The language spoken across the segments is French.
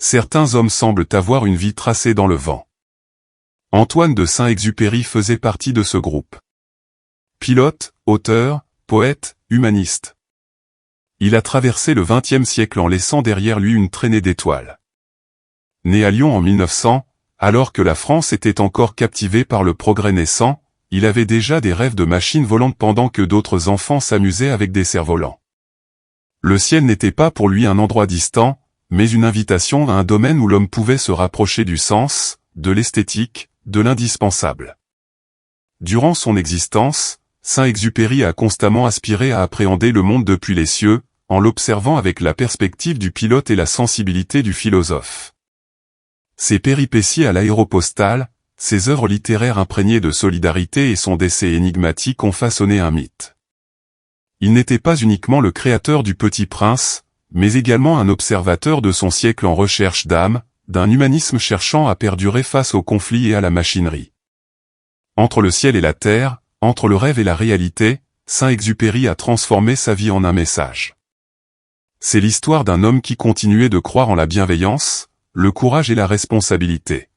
Certains hommes semblent avoir une vie tracée dans le vent. Antoine de Saint-Exupéry faisait partie de ce groupe. Pilote, auteur, poète, humaniste. Il a traversé le XXe siècle en laissant derrière lui une traînée d'étoiles. Né à Lyon en 1900, alors que la France était encore captivée par le progrès naissant, il avait déjà des rêves de machines volantes pendant que d'autres enfants s'amusaient avec des cerfs-volants. Le ciel n'était pas pour lui un endroit distant, mais une invitation à un domaine où l'homme pouvait se rapprocher du sens, de l'esthétique, de l'indispensable. Durant son existence, Saint-Exupéry a constamment aspiré à appréhender le monde depuis les cieux, en l'observant avec la perspective du pilote et la sensibilité du philosophe. Ses péripéties à l'aéropostale, ses œuvres littéraires imprégnées de solidarité et son décès énigmatique ont façonné un mythe. Il n'était pas uniquement le créateur du Petit Prince, mais également un observateur de son siècle en recherche d'âme, d'un humanisme cherchant à perdurer face aux conflits et à la machinerie. Entre le ciel et la terre, entre le rêve et la réalité, Saint-Exupéry a transformé sa vie en un message. C'est l'histoire d'un homme qui continuait de croire en la bienveillance, le courage et la responsabilité.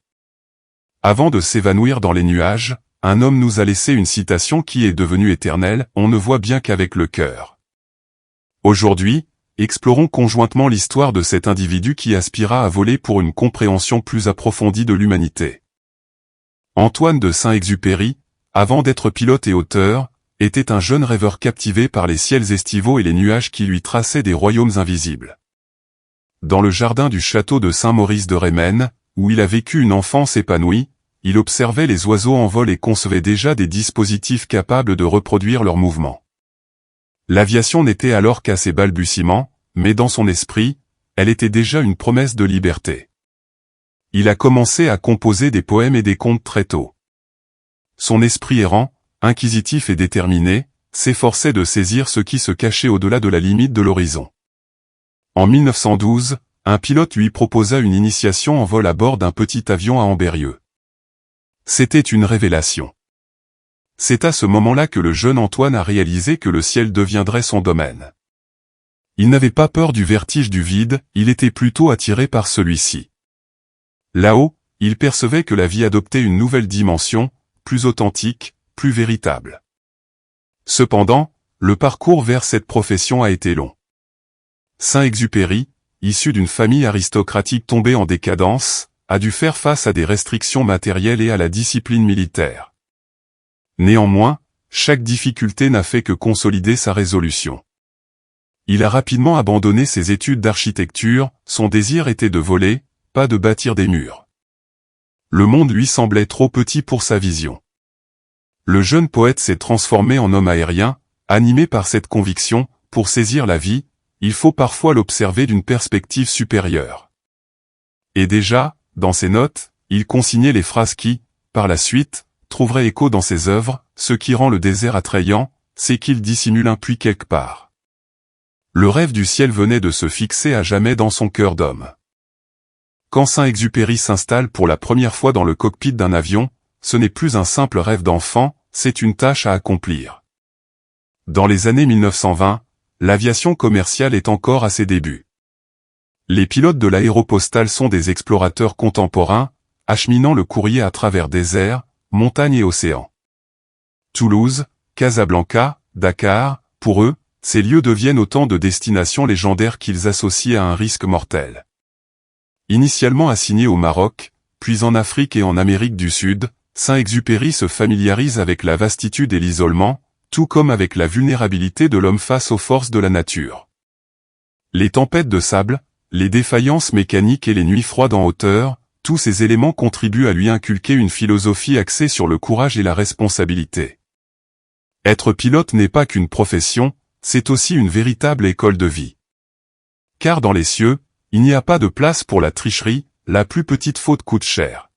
Avant de s'évanouir dans les nuages, un homme nous a laissé une citation qui est devenue éternelle, on ne voit bien qu'avec le cœur. Aujourd'hui, explorons conjointement l'histoire de cet individu qui aspira à voler pour une compréhension plus approfondie de l'humanité. Antoine de Saint-Exupéry, avant d'être pilote et auteur, était un jeune rêveur captivé par les ciels estivaux et les nuages qui lui traçaient des royaumes invisibles. Dans le jardin du château de Saint-Maurice de Rémène, où il a vécu une enfance épanouie, il observait les oiseaux en vol et concevait déjà des dispositifs capables de reproduire leurs mouvements. L'aviation n'était alors qu'à ses balbutiements, mais dans son esprit, elle était déjà une promesse de liberté. Il a commencé à composer des poèmes et des contes très tôt. Son esprit errant, inquisitif et déterminé, s'efforçait de saisir ce qui se cachait au-delà de la limite de l'horizon. En 1912, un pilote lui proposa une initiation en vol à bord d'un petit avion à Ambérieu. C'était une révélation. C'est à ce moment-là que le jeune Antoine a réalisé que le ciel deviendrait son domaine. Il n'avait pas peur du vertige du vide, il était plutôt attiré par celui-ci. Là-haut, il percevait que la vie adoptait une nouvelle dimension, plus authentique, plus véritable. Cependant, le parcours vers cette profession a été long. Saint-Exupéry, issu d'une famille aristocratique tombée en décadence, a dû faire face à des restrictions matérielles et à la discipline militaire. Néanmoins, chaque difficulté n'a fait que consolider sa résolution. Il a rapidement abandonné ses études d'architecture, son désir était de voler, pas de bâtir des murs. Le monde lui semblait trop petit pour sa vision. Le jeune poète s'est transformé en homme aérien, animé par cette conviction, pour saisir la vie, il faut parfois l'observer d'une perspective supérieure. Et déjà, dans ses notes, il consignait les phrases qui, par la suite, trouveraient écho dans ses œuvres, ce qui rend le désert attrayant, c'est qu'il dissimule un puits quelque part. Le rêve du ciel venait de se fixer à jamais dans son cœur d'homme. Quand Saint-Exupéry s'installe pour la première fois dans le cockpit d'un avion, ce n'est plus un simple rêve d'enfant, c'est une tâche à accomplir. Dans les années 1920, l'aviation commerciale est encore à ses débuts. Les pilotes de l'aéropostale sont des explorateurs contemporains, acheminant le courrier à travers déserts, montagnes et océans. Toulouse, Casablanca, Dakar, pour eux, ces lieux deviennent autant de destinations légendaires qu'ils associent à un risque mortel. Initialement assigné au Maroc, puis en Afrique et en Amérique du Sud, Saint-Exupéry se familiarise avec la vastitude et l'isolement, tout comme avec la vulnérabilité de l'homme face aux forces de la nature. Les tempêtes de sable, les défaillances mécaniques et les nuits froides en hauteur, tous ces éléments contribuent à lui inculquer une philosophie axée sur le courage et la responsabilité. Être pilote n'est pas qu'une profession, c'est aussi une véritable école de vie. Car dans les cieux, il n'y a pas de place pour la tricherie, la plus petite faute coûte cher.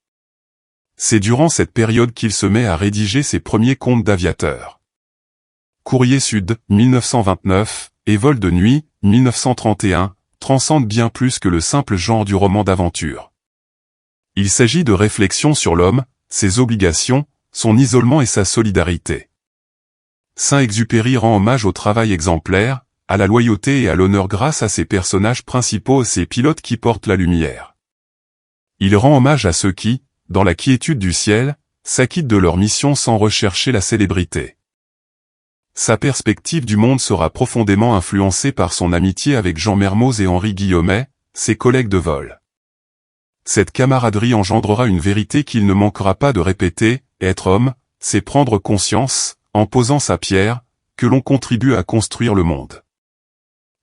C'est durant cette période qu'il se met à rédiger ses premiers contes d'aviateur. Courrier Sud, 1929, et Vol de nuit, 1931, transcendent bien plus que le simple genre du roman d'aventure. Il s'agit de réflexions sur l'homme, ses obligations, son isolement et sa solidarité. Saint-Exupéry rend hommage au travail exemplaire, à la loyauté et à l'honneur grâce à ses personnages principaux et ses pilotes qui portent la lumière. Il rend hommage à ceux qui, dans la quiétude du ciel, s'acquittent de leur mission sans rechercher la célébrité. Sa perspective du monde sera profondément influencée par son amitié avec Jean Mermoz et Henri Guillaumet, ses collègues de vol. Cette camaraderie engendrera une vérité qu'il ne manquera pas de répéter: être homme, c'est prendre conscience, en posant sa pierre, que l'on contribue à construire le monde.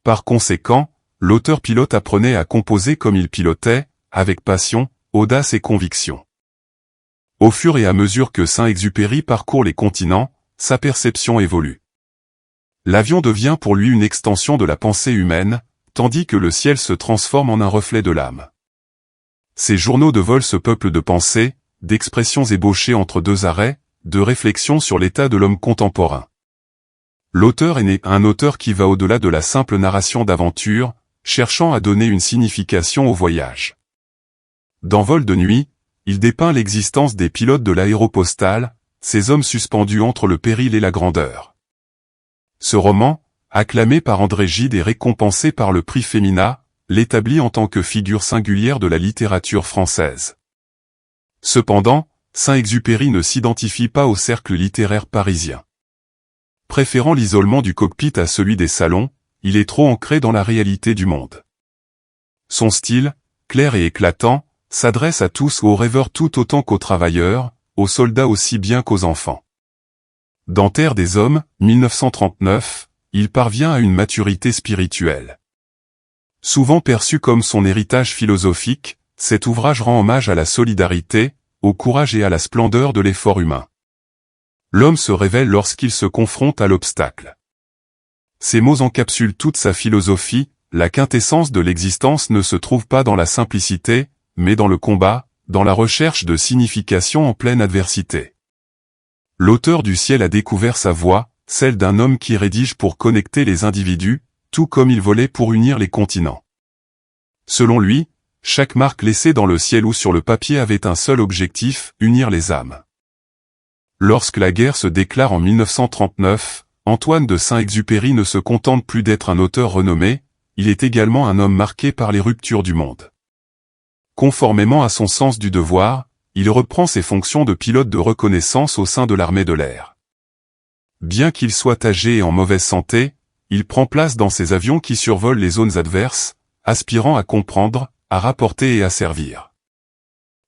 Par conséquent, l'auteur-pilote apprenait à composer comme il pilotait, avec passion, audace et conviction. Au fur et à mesure que Saint-Exupéry parcourt les continents, sa perception évolue. L'avion devient pour lui une extension de la pensée humaine, tandis que le ciel se transforme en un reflet de l'âme. Ses journaux de vol se peuplent de pensées, d'expressions ébauchées entre deux arrêts, de réflexions sur l'état de l'homme contemporain. L'auteur est né, un auteur qui va au-delà de la simple narration d'aventure, cherchant à donner une signification au voyage. Dans Vol de nuit, il dépeint l'existence des pilotes de l'aéropostale, ces hommes suspendus entre le péril et la grandeur. Ce roman, acclamé par André Gide et récompensé par le prix Femina, l'établit en tant que figure singulière de la littérature française. Cependant, Saint-Exupéry ne s'identifie pas au cercle littéraire parisien. Préférant l'isolement du cockpit à celui des salons, il est trop ancré dans la réalité du monde. Son style, clair et éclatant, s'adresse à tous, aux rêveurs tout autant qu'aux travailleurs, aux soldats aussi bien qu'aux enfants. Dans Terre des Hommes, 1939, il parvient à une maturité spirituelle. Souvent perçu comme son héritage philosophique, cet ouvrage rend hommage à la solidarité, au courage et à la splendeur de l'effort humain. L'homme se révèle lorsqu'il se confronte à l'obstacle. Ces mots encapsulent toute sa philosophie: la quintessence de l'existence ne se trouve pas dans la simplicité, mais dans le combat, dans la recherche de signification en pleine adversité. L'auteur du ciel a découvert sa voie, celle d'un homme qui rédige pour connecter les individus, tout comme il volait pour unir les continents. Selon lui, chaque marque laissée dans le ciel ou sur le papier avait un seul objectif: unir les âmes. Lorsque la guerre se déclare en 1939, Antoine de Saint-Exupéry ne se contente plus d'être un auteur renommé, il est également un homme marqué par les ruptures du monde. Conformément à son sens du devoir, il reprend ses fonctions de pilote de reconnaissance au sein de l'armée de l'air. Bien qu'il soit âgé et en mauvaise santé, il prend place dans ces avions qui survolent les zones adverses, aspirant à comprendre, à rapporter et à servir.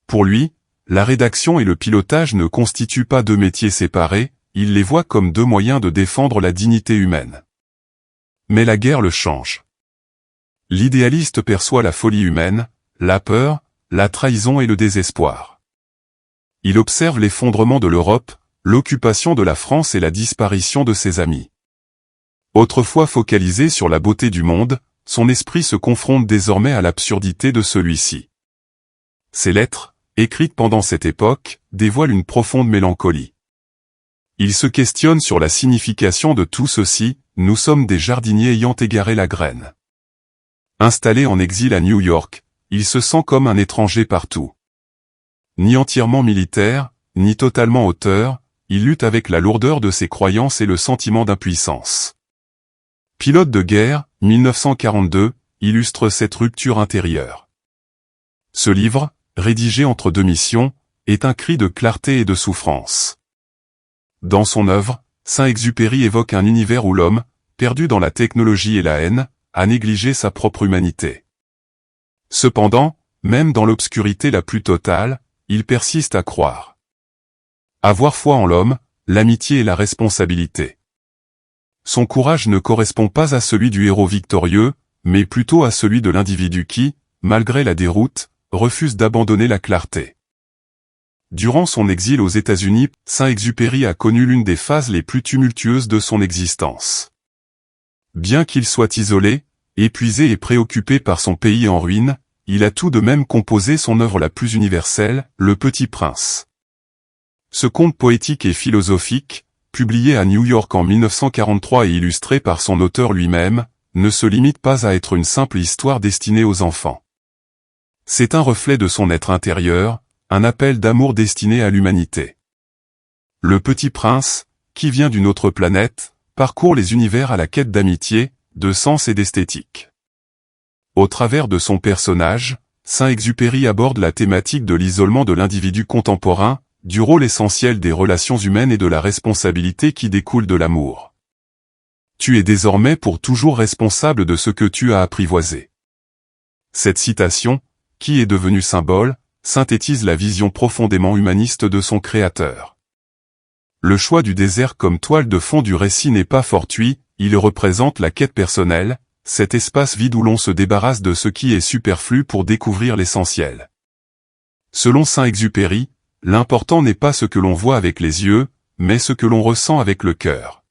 Pour lui, la rédaction et le pilotage ne constituent pas deux métiers séparés, il les voit comme deux moyens de défendre la dignité humaine. Mais la guerre le change. L'idéaliste perçoit la folie humaine, la peur, la trahison et le désespoir. Il observe l'effondrement de l'Europe, l'occupation de la France et la disparition de ses amis. Autrefois focalisé sur la beauté du monde, son esprit se confronte désormais à l'absurdité de celui-ci. Ses lettres, écrites pendant cette époque, dévoilent une profonde mélancolie. Il se questionne sur la signification de tout ceci: nous sommes des jardiniers ayant égaré la graine. Installé en exil à New York, il se sent comme un étranger partout. Ni entièrement militaire, ni totalement auteur, il lutte avec la lourdeur de ses croyances et le sentiment d'impuissance. Pilote de guerre, 1942, illustre cette rupture intérieure. Ce livre, rédigé entre deux missions, est un cri de clarté et de souffrance. Dans son œuvre, Saint-Exupéry évoque un univers où l'homme, perdu dans la technologie et la haine, a négligé sa propre humanité. Cependant, même dans l'obscurité la plus totale, il persiste à croire. Avoir foi en l'homme, l'amitié et la responsabilité. Son courage ne correspond pas à celui du héros victorieux, mais plutôt à celui de l'individu qui, malgré la déroute, refuse d'abandonner la clarté. Durant son exil aux États-Unis, Saint-Exupéry a connu l'une des phases les plus tumultueuses de son existence. Bien qu'il soit isolé, épuisé et préoccupé par son pays en ruine, il a tout de même composé son œuvre la plus universelle, Le Petit Prince. Ce conte poétique et philosophique, publié à New York en 1943 et illustré par son auteur lui-même, ne se limite pas à être une simple histoire destinée aux enfants. C'est un reflet de son être intérieur, un appel d'amour destiné à l'humanité. Le Petit Prince, qui vient d'une autre planète, parcourt les univers à la quête d'amitié, de sens et d'esthétique. Au travers de son personnage, Saint-Exupéry aborde la thématique de l'isolement de l'individu contemporain, du rôle essentiel des relations humaines et de la responsabilité qui découle de l'amour. Tu es désormais pour toujours responsable de ce que tu as apprivoisé. Cette citation, qui est devenue symbole, synthétise la vision profondément humaniste de son créateur. Le choix du désert comme toile de fond du récit n'est pas fortuit, il représente la quête personnelle, cet espace vide où l'on se débarrasse de ce qui est superflu pour découvrir l'essentiel. Selon Saint-Exupéry, l'important n'est pas ce que l'on voit avec les yeux, mais ce que l'on ressent avec le cœur.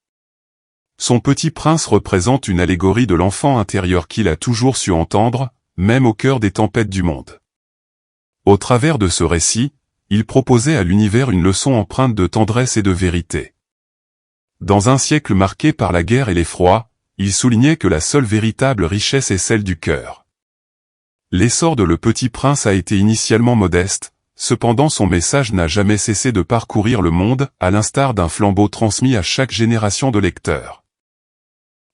Son Petit Prince représente une allégorie de l'enfant intérieur qu'il a toujours su entendre, même au cœur des tempêtes du monde. Au travers de ce récit, il proposait à l'univers une leçon empreinte de tendresse et de vérité. Dans un siècle marqué par la guerre et l'effroi, il soulignait que la seule véritable richesse est celle du cœur. L'essor de Le Petit Prince a été initialement modeste, cependant son message n'a jamais cessé de parcourir le monde, à l'instar d'un flambeau transmis à chaque génération de lecteurs.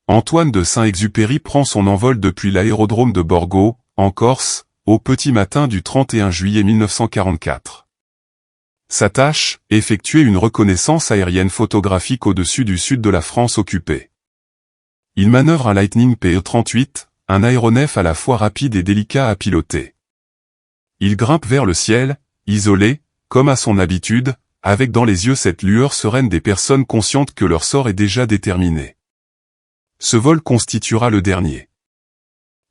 Antoine de Saint-Exupéry prend son envol depuis l'aérodrome de Borgo, en Corse, au petit matin du 31 juillet 1944. Sa tâche, effectuer une reconnaissance aérienne photographique au-dessus du sud de la France occupée. Il manœuvre un Lightning PE-38, un aéronef à la fois rapide et délicat à piloter. Il grimpe vers le ciel, isolé, comme à son habitude, avec dans les yeux cette lueur sereine des personnes conscientes que leur sort est déjà déterminé. Ce vol constituera le dernier.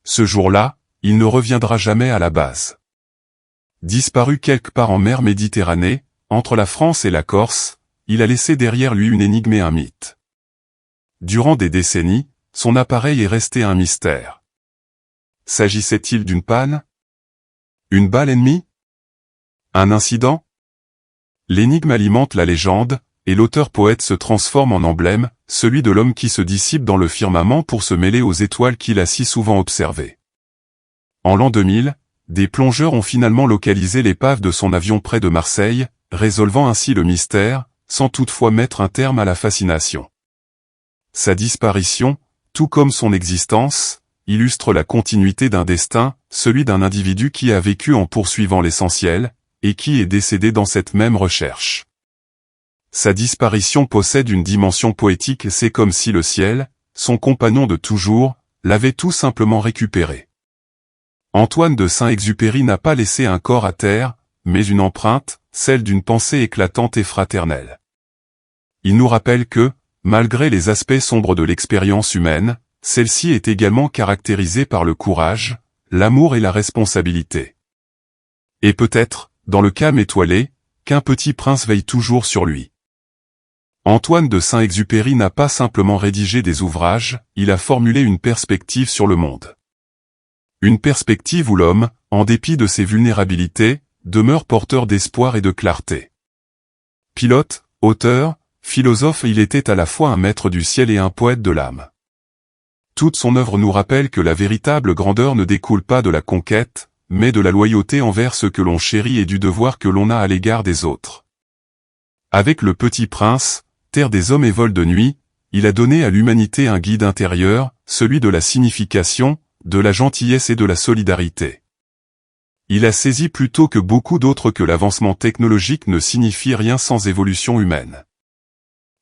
Ce jour-là, il ne reviendra jamais à la base. Disparu quelque part en mer Méditerranée, entre la France et la Corse, il a laissé derrière lui une énigme et un mythe. Durant des décennies, son appareil est resté un mystère. S'agissait-il d'une panne? Une balle ennemie? Un incident? L'énigme alimente la légende, et l'auteur-poète se transforme en emblème, celui de l'homme qui se dissipe dans le firmament pour se mêler aux étoiles qu'il a si souvent observées. En l'an 2000, des plongeurs ont finalement localisé l'épave de son avion près de Marseille, résolvant ainsi le mystère, sans toutefois mettre un terme à la fascination. Sa disparition, tout comme son existence, illustre la continuité d'un destin, celui d'un individu qui a vécu en poursuivant l'essentiel, et qui est décédé dans cette même recherche. Sa disparition possède une dimension poétique, c'est comme si le ciel, son compagnon de toujours, l'avait tout simplement récupéré. Antoine de Saint-Exupéry n'a pas laissé un corps à terre, mais une empreinte, celle d'une pensée éclatante et fraternelle. Il nous rappelle que, malgré les aspects sombres de l'expérience humaine, celle-ci est également caractérisée par le courage, l'amour et la responsabilité. Et peut-être, dans le calme étoilé, qu'un petit prince veille toujours sur lui. Antoine de Saint-Exupéry n'a pas simplement rédigé des ouvrages, il a formulé une perspective sur le monde. Une perspective où l'homme, en dépit de ses vulnérabilités, demeure porteur d'espoir et de clarté. Pilote, auteur, philosophe, il était à la fois un maître du ciel et un poète de l'âme. Toute son œuvre nous rappelle que la véritable grandeur ne découle pas de la conquête, mais de la loyauté envers ce que l'on chérit et du devoir que l'on a à l'égard des autres. Avec Le Petit Prince, terre des hommes et vol de nuit, il a donné à l'humanité un guide intérieur, celui de la signification, de la gentillesse et de la solidarité. Il a saisi plutôt que beaucoup d'autres que l'avancement technologique ne signifie rien sans évolution humaine.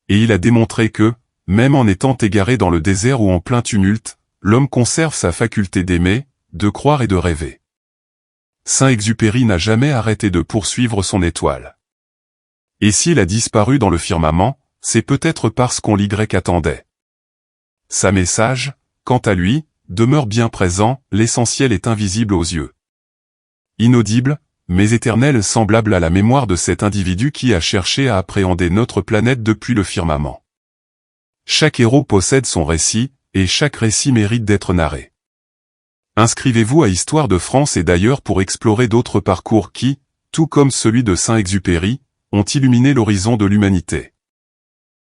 Et il a démontré que, même en étant égaré dans le désert ou en plein tumulte, l'homme conserve sa faculté d'aimer, de croire et de rêver. Saint-Exupéry n'a jamais arrêté de poursuivre son étoile. Et s'il a disparu dans le firmament, c'est peut-être parce qu'on l'y attendait. Sa message, quant à lui, demeure bien présent, l'essentiel est invisible aux yeux. Inaudible, mais éternel, semblable à la mémoire de cet individu qui a cherché à appréhender notre planète depuis le firmament. Chaque héros possède son récit, et chaque récit mérite d'être narré. Inscrivez-vous à Histoire de France et d'ailleurs pour explorer d'autres parcours qui, tout comme celui de Saint-Exupéry, ont illuminé l'horizon de l'humanité.